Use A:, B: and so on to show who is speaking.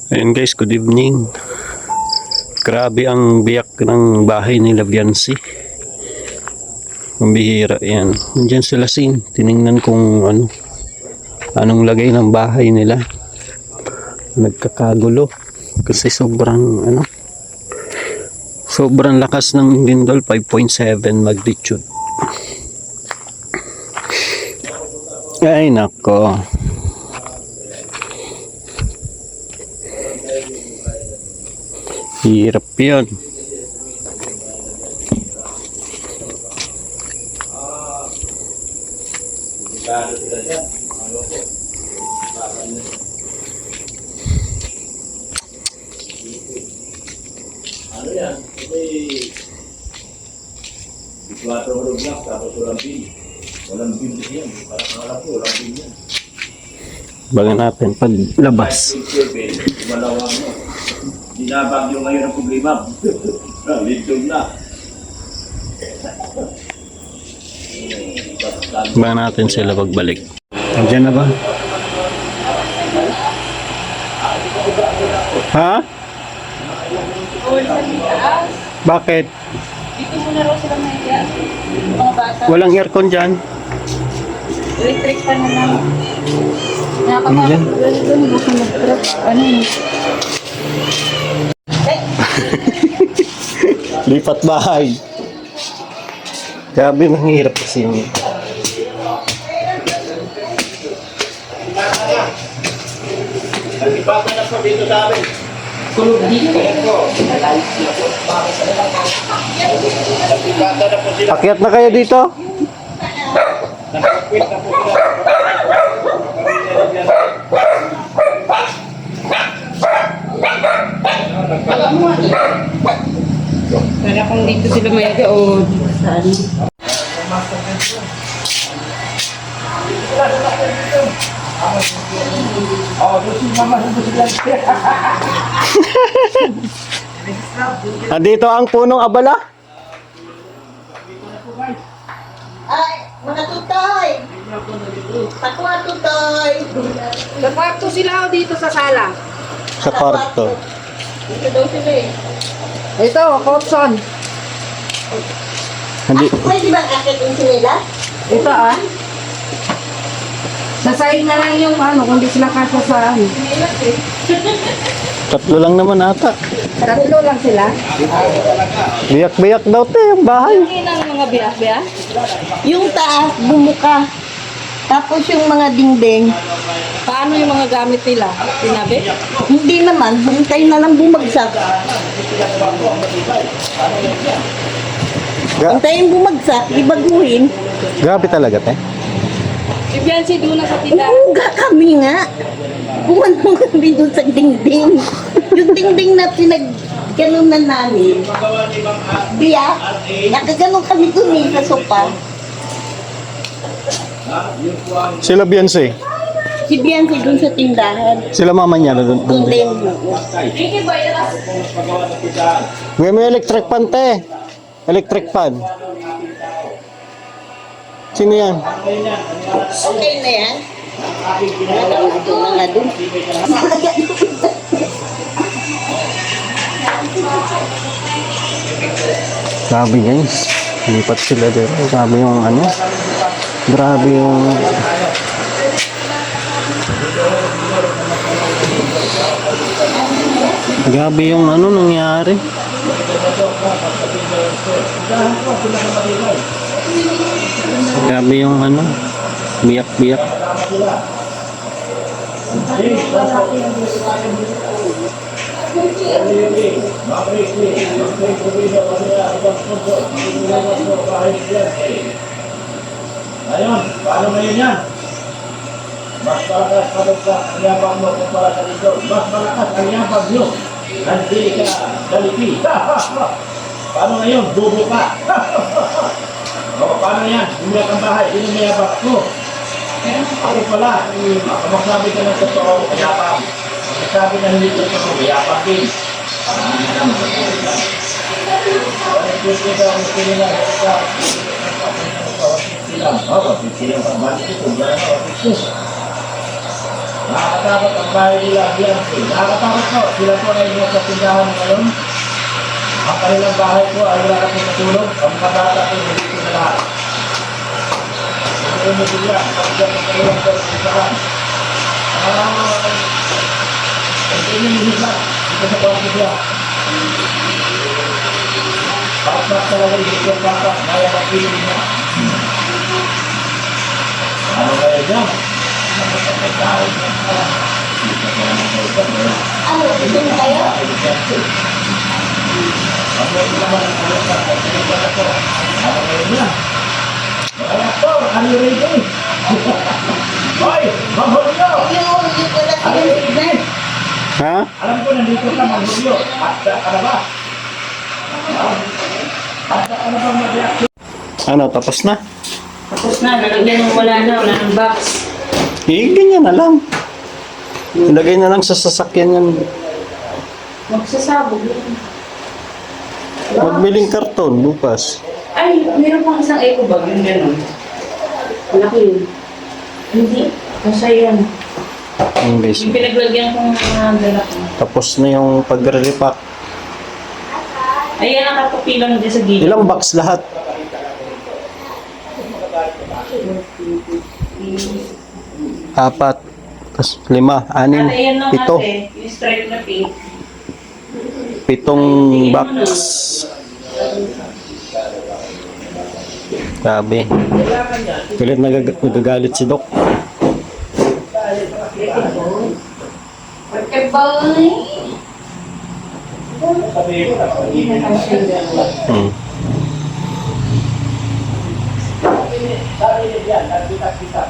A: Ayun guys, good evening. Grabe ang biyak ng bahay nila Biancy. Mambihira yan. Nandiyan sila sin. Tiningnan kung anong lagay ng bahay nila. Nagkakagulo. Kasi sobrang lakas ng lindol. 5.7 magnitude. Ay nako. Hirap yun.
B: Ano yan? May 4 hulog lang, tapos walang pin. Walang pin yan. Parang wala po, walang pin yan.
A: Baga natin paglabas.
B: Malawang mo. Dinabag yung ngayon ang problema. Lintog na.
A: Baga natin sila pagbalik. Andiyan na ba? Ha? Bakit?
C: Dito muna raw sila mahiya. Mga bata.
A: Walang aircon dyan?
C: Electric pa na lang.
A: Ano dyan?
C: Ano yun?
A: Lipat bahay. Grabe, mahirap kasi yung
B: Nagbibata na po dito sa amin.
C: Kulog dito.
B: Nagbibata na po sila.
A: akyat na kayo dito?
B: Nagkakwit na po sila.
C: Kaya kung dito sila mahiya o saan.
A: Andito ang punong abala?
D: Ay, mga tutoy! Takwa tutoy!
C: Sa kwarto sila o dito sa sala?
A: Sa kwarto.
D: Dito daw sila eh.
C: Ito, Cotson.
A: Hindi.
D: Pwede ba akitin sila?
C: Ito Sasayin na lang yung kung di sila kasya sa
A: Tatlo lang naman ata.
C: Tatlo lang sila.
A: Biyak-biyak daw yung bahay.
C: Hindi ng mga biyak-biyak.
D: Yung taas, bumuka. Tapos yung mga dingding,
C: Paano yung mga gamit nila? Tinabi?
D: hindi naman, hintay na lang bumagsak. Hintayin bumagsak, ibaguhin.
A: Grabe talaga, te.
C: Si Biancy doon na sa tindahan.
D: Umuga kami nga. Bumanong kami doon sa dingding. Yung dingding na pinag-ganunan namin. Biyak, nakaganon kami doon eh, sa sopa.
A: Sila Beyonce.
D: Si Biancy doon sa tindahan.
A: Sila mama niya doon.
D: Doon din buo.
A: May electric pan, te. Electric pan. Sino yan?
D: Okay na yan. Mga doon.
A: Grabe guys. Lipat sila dito. Grabe yung Grabe yung Grabe yung nangyari. Grabe yung biyak-biyak.
B: Ayun, paano ngayon yan? Mas malakas sa yabang mo kumpara sa dito. Mas malakas ang yabang nyo. Hindi ka daliti. Paano ngayon? Bubo ka. O, paano yan? Umiyak ang bahay. Sino may yabang ko? Ako pala. Magsabi ka ng totoo, yabang. Magsabi na hindi totoo, yabang din. Nakakatakot ang bahay nila, Bianchi. Nakakatakot po. Sila po ay nasa tindahan ngayon. Ang kanilang bahay po ay wala na po matulog. Ang mga bata po hindi po na lahat. Hindi mo sila. Pagkat ang kanilang tindahan. Hindi mo sila. Ito sa kwarto siya. Bakit talaga yung mga bata kaya magpili niya. Ano kaya dyan?
D: Ano, ito na kayo?
B: Ano yun ito? Hoy! Manghulyo!
D: Yung pala siya.
A: Ha?
B: Alam ko nandito ka manghulyo. At ano ba? At ano ba mag-reaction?
A: Ano, tapos na?
C: Tapos na, nalagyan mo wala ng box.
A: Eh, ganyan na lang. Ilagay na lang sa sasakyan yan.
C: Magsasabog yun.
A: Magbiling karton bukas.
C: Ay, meron pang isang eco bag, yung gano'n. Malaki yun. Hindi, kasi yan.
A: Yung guys.
C: Yung pinaglagyan kong mga dala ko.
A: Tapos na yung pagre-repack.
C: Ayan, nakakapilang dyan sa gilid.
A: Ilang box lahat? Apat. Tapos 5, 6,
C: Ate, yan lang
A: 7.
C: ate. Yung stripe na pink.
A: 7 box. Grabe. Pilit nagagalit si Doc.
D: Okay, bye.
A: Hmm.
B: Sabi niya, nagkita-kita.